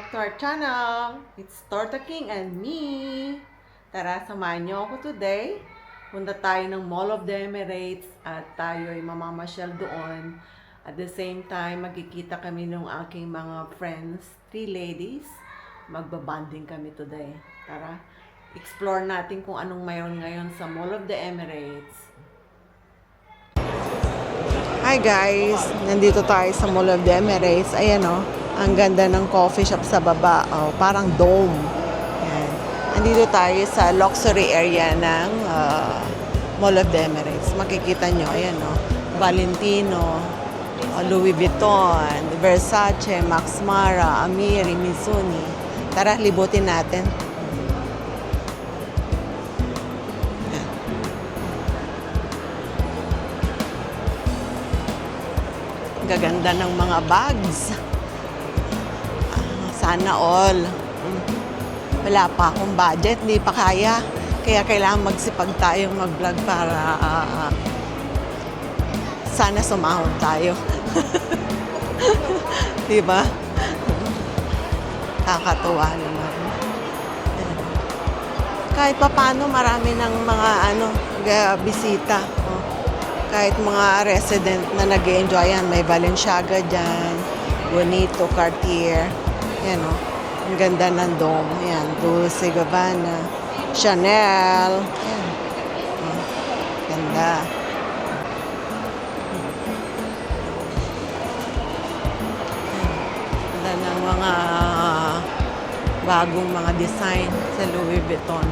back to our channel. It's Torta King and me. Tara, samahan niyo ako today. Punta tayo ng Mall of the Emirates at tayo ay mamamasyal doon. At the same time, magkikita kami ng aking mga friends, 3 ladies. Magbabanding kami today. Tara, explore natin kung anong mayroon ngayon sa Mall of the Emirates. Hi guys! Nandito tayo sa Mall of the Emirates. Ayan o. Ang ganda ng coffee shop sa baba. Oh, parang dome. Ayan. Andito tayo sa luxury area ng Mall of the Emirates. Makikita nyo, ayan o. Valentino, Louis Vuitton, Versace, Max Mara, Amiri, Mizuni. Tara, libutin natin. Ayan. Gaganda ng mga bags. Sana all. Wala pa akong budget, hindi pa kaya. Kaya kailangan magsipag tayong mag-vlog para sana sumahod tayo. Diba? Kakatuwa naman. Kahit pa paano, marami ng mga bisita. Oh. Kahit mga resident na nag-enjoy yan. May Balenciaga dyan, Bonito, Cartier. Yan o. Ang ganda ng dome. Yan. Dolce Gabbana. Chanel. Yan. Oh, ganda. Ganda ng mga bagong mga design sa Louis Vuitton.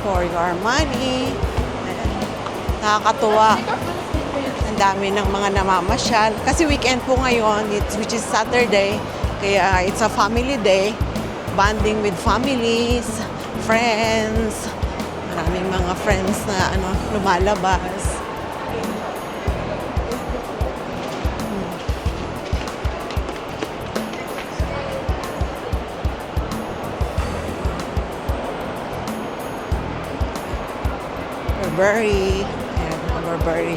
For your money. Nakakatuwa. Ang dami ng mga namamasyal. Kasi weekend po ngayon, which is Saturday. Kaya it's a family day. Bonding with families, friends. Maraming mga friends na lumalabas. Burberry. Ayan, Burberry.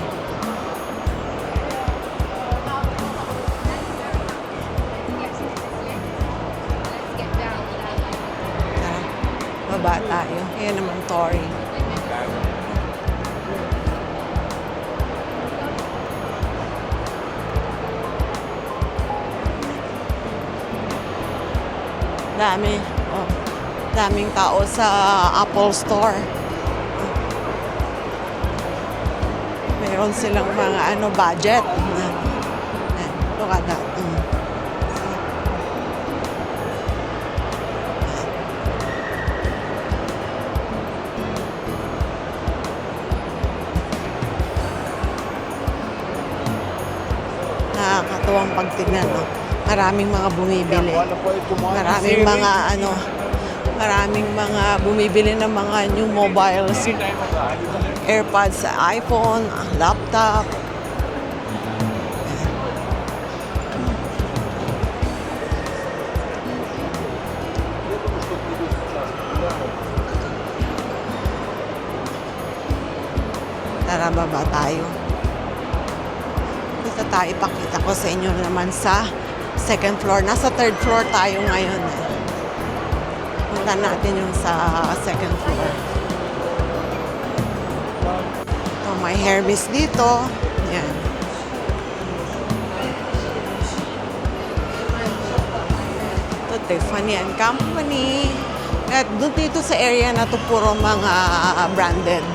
Tara, baba tayo. Ayan naman, Tory. Dami. Oh, daming tao sa Apple Store. Meron silang mga budget. Look at that. Nakakatuwang pagtignan. Maraming mga bumibili. Maraming mga bumibili ng mga new mobiles. AirPods, iPhone, laptop. Tara, baba tayo. Dito tayo, ipakita ko sa inyo naman sa second floor. Nasa third floor tayo ngayon. Punta natin yung sa second floor. May Hermes dito. Yan. Ito, Tiffany & Company. At doon dito sa area na to puro mga branded.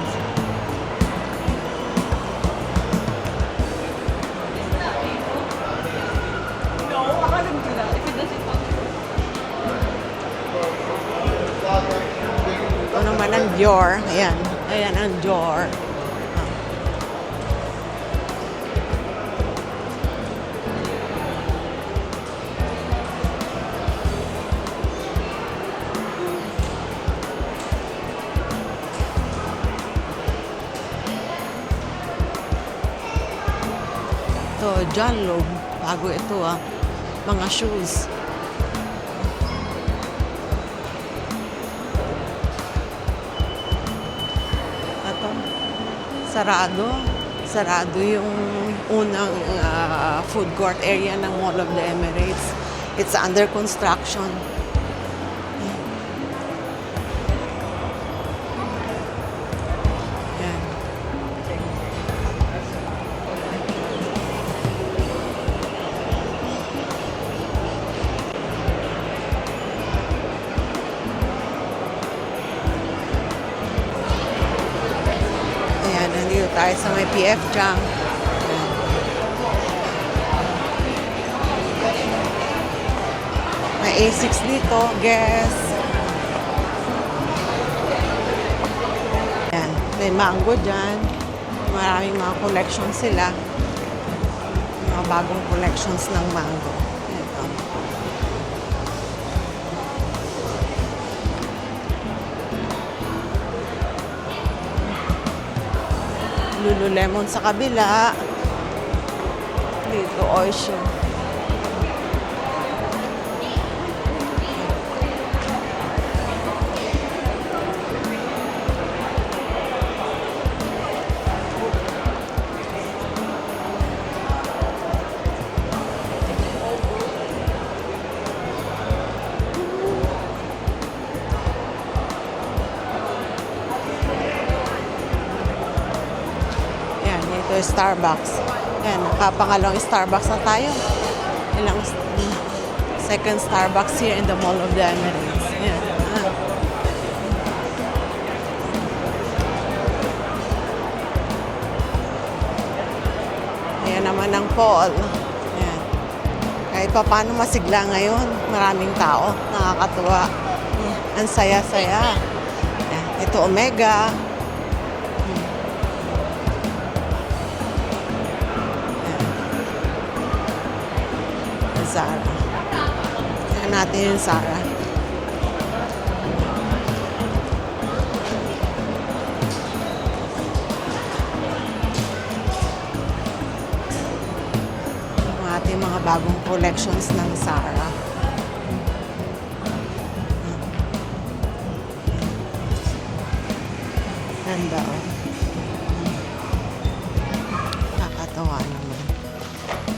Ito naman ang Dior. Ayan. Ayan ang Dior. Ito, John Loeb. Bago ito mga shoes. Ito, sarado. Sarado yung unang food court area ng Mall of the Emirates. It's under construction. Yan. Ayan, nandito tayo sa may PF Jam. May A6 dito, Guess. Ayan, may mango dyan. Maraming mga collection sila. Mga bagong collections ng mango. Ito. Lululemon sa kabila. Dito, Oysho. Ito Starbucks. Yan, nakapangalawang Starbucks na tayo. Ilang second Starbucks here in the Mall of the Emirates. Yan. Ayan naman ang Paul. Yan. Kahit pa paano masigla ngayon. Maraming tao. Nakakatuwa. Yan. Ang saya-saya. Yan. Ito Omega. Zara. Tignan natin yung Zara. Yung ating mga bagong collections ng Zara. Ganda Nakakatawa naman.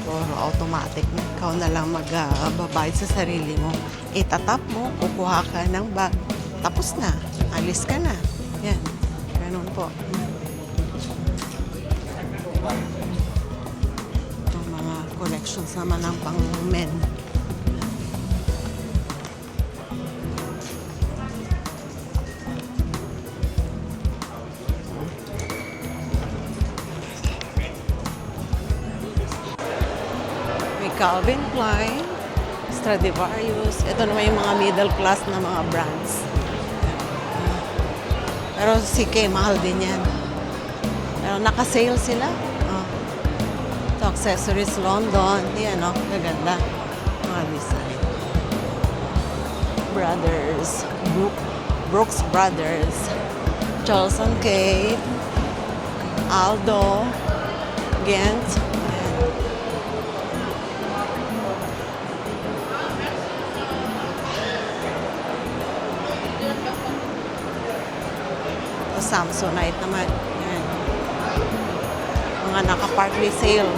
Puro automatic na. Ikaw na lang magbabayad sa sarili mo. Itatap mo, kukuha ka ng bag. Tapos na. Alis ka na. Yan. Ganun po. Ito mga collections naman ng pang men. Calvin Klein, Stradivarius. Ito naman yung mga middle class na mga brands. Pero CK, mahal din yan. Pero naka-sale sila. Ito, accessories London. Yan, gaganda. Mga design. Brothers. Brooks Brothers. Charles & Kate. Aldo. Gent. Samsonite naman. Yan. Mga naka-partly sale.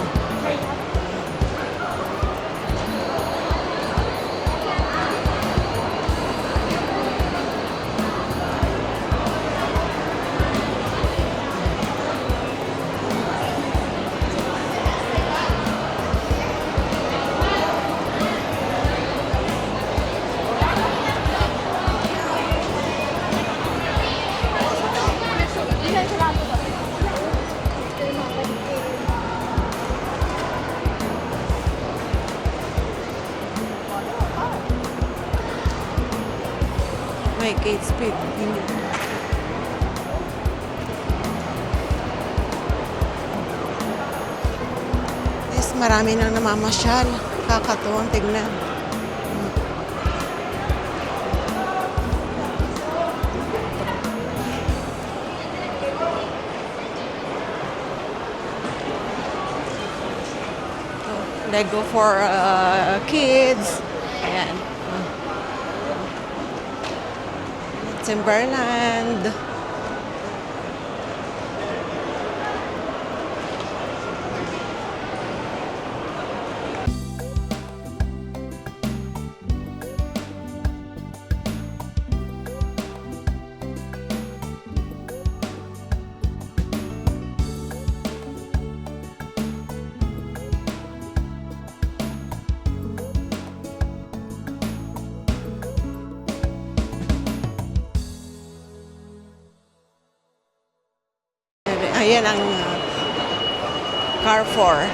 May Kate Spade. Yes, marami nang namamasyal. Kakatuwang tignan. Lego for kids. Ayan. Timberland. Ayan ang Carrefour.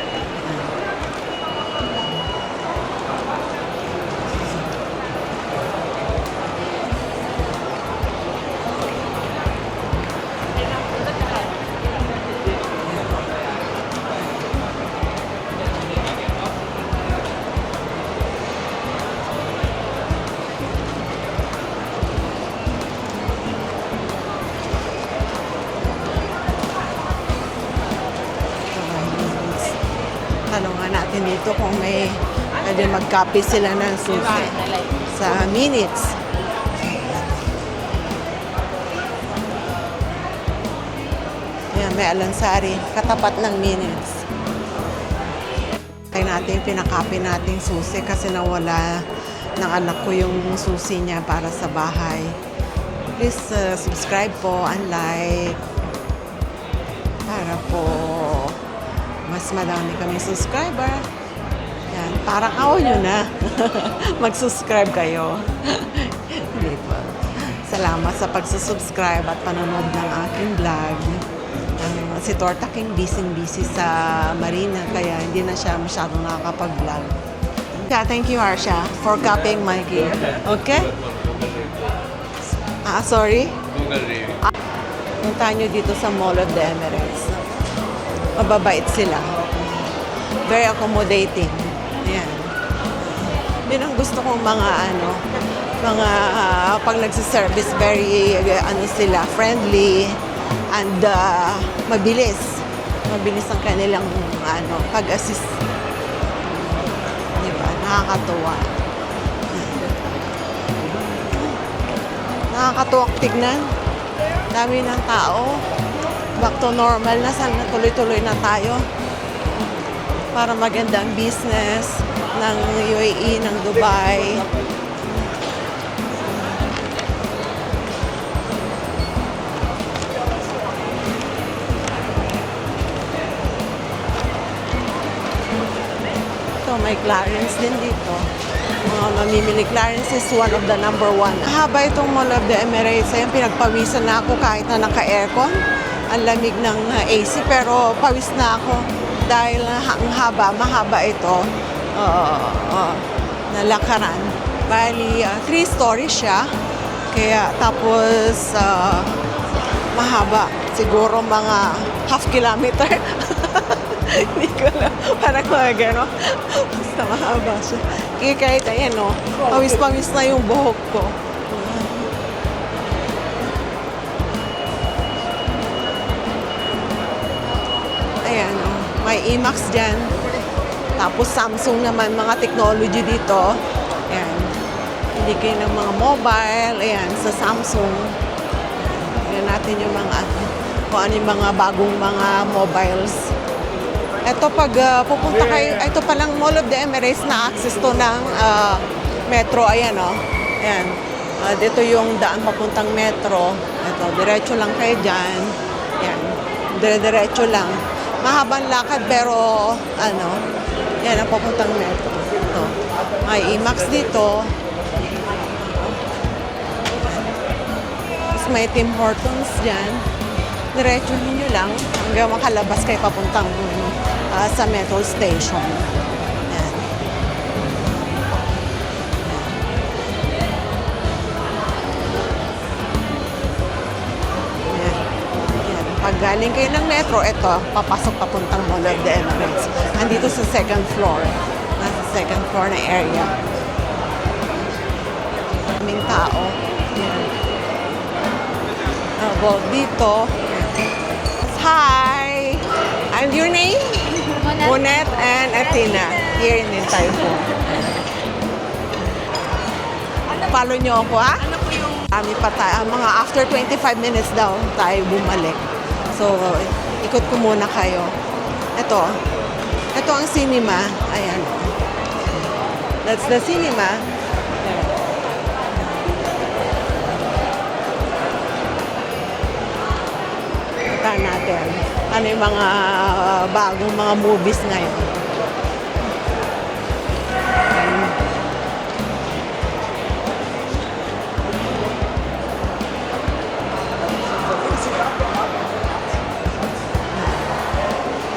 Tanungan natin dito kung may pwede mag-copy sila ng susi sa minutes. Ayan, may alansari, katapat ng minutes. Kaya natin, pinakopy natin susi kasi nawala ng anak ko yung susi niya para sa bahay. Please subscribe po and like para po mas madami kami subscriber. Yan, parang awa nyo na. Mag-subscribe kayo. Hindi po. Salamat sa pagsusubscribe at panonood ng aking vlog. Si Torta King busy sa Marina kaya hindi na siya masyadong nakakapag-vlog. Yeah, thank you Arsha for copying my game. Okay? Sorry? Puntahan nyo dito sa Mall of the Emirates. Mababait sila. Very accommodating. Ayan. Yun ang gusto kong mga pag nagsiservice, very sila, friendly and mabilis. Mabilis ang kanilang pag-assist. Diba? Nakakatuwa. Nakakatuwa tignan. Dami ng tao. Back to normal na, sana tuloy-tuloy na tayo para maganda ang business ng UAE, ng Dubai. Ito, may Clarins din dito. Mamimili. Clarins is one of the number one. Haba itong Mall of the Emirates. Ayun, pinagpawisan na ako kahit na naka-aircon. Ang lamig ng AC pero pawis na ako dahil mahaba ito na lakaran. Bali, 3 stories siya. Kaya tapos mahaba. Siguro mga half kilometer. Hindi ko alam. Parang mga gano'n. Basta mahaba siya. Kaya kahit ayan pawis-pawis na yung buhok ko. Ayan, may IMAX dyan. Tapos Samsung naman, mga technology dito. Ayan. Hindi kayo ng mga mobile. Ayan, sa Samsung. Ayan natin yung kung ano yung mga bagong mga mobiles. Ito pag pupunta kayo, ito palang Mall of the Emirates na access to ng metro. Ayan Ayan. Dito yung daan papuntang metro. Ito, diretso lang kayo dyan. Ayan. Diretso lang. Mahabang lakad pero yan ang papuntang metro. Ito. May IMAX dito. Tapos may Tim Hortons dyan. Diretso nyo lang hanggang makalabas kayo papuntang sa metro station. Yan. Yan. Yan. Pag galing kayo ng metro, ito, papasok papuntang Mall of the Emirates. Andito sa second floor. Nasa second floor na area. Kaming tao. Yan. Dito. Hi! And your name? Monette and Athena. Here in tayo po. Follow nyo ako, ha? Ano po yung Kami pa tayo. Mga after 25 minutes daw tayo bumalik. So, ikot ko muna kayo. Ito. Ito ang cinema. Ayan. That's the cinema. Ayan. Punta natin. Ano yung mga bagong mga movies ngayon.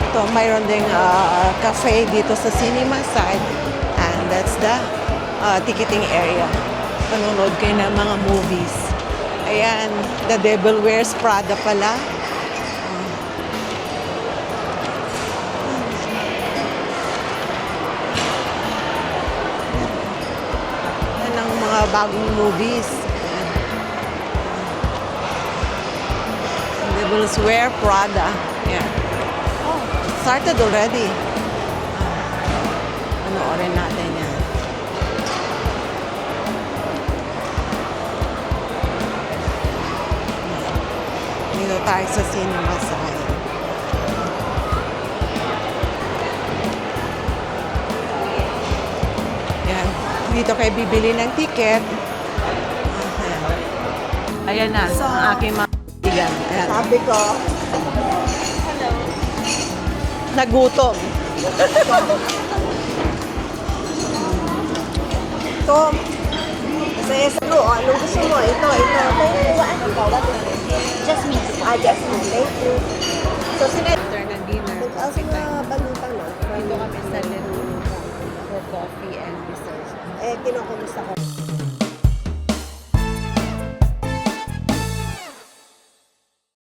Ito, mayroon ding cafe dito sa cinema side. And that's the ticketing area. Panonood kayo ng mga movies. Ayan, The Devil Wears Prada pala. Yan ang mga bagong movies. The Devil Wears Prada. Yan. Oh, started already. Panoorin natin yan. Dito tayo sa cinema side. Yan. Dito kayo bibili ng ticket. Ayan na, ang aking mga kaibigan. Ayan. sabi ko? Nagutom. Ito. Masaya sa ano? Anong gusto mo? Ito. Jasmine. Jasmine. Thank you. So, After ng dinner, Nag-ask na balutang na. dito kami sa Leroy for coffee and dessert. Kinukumusta ko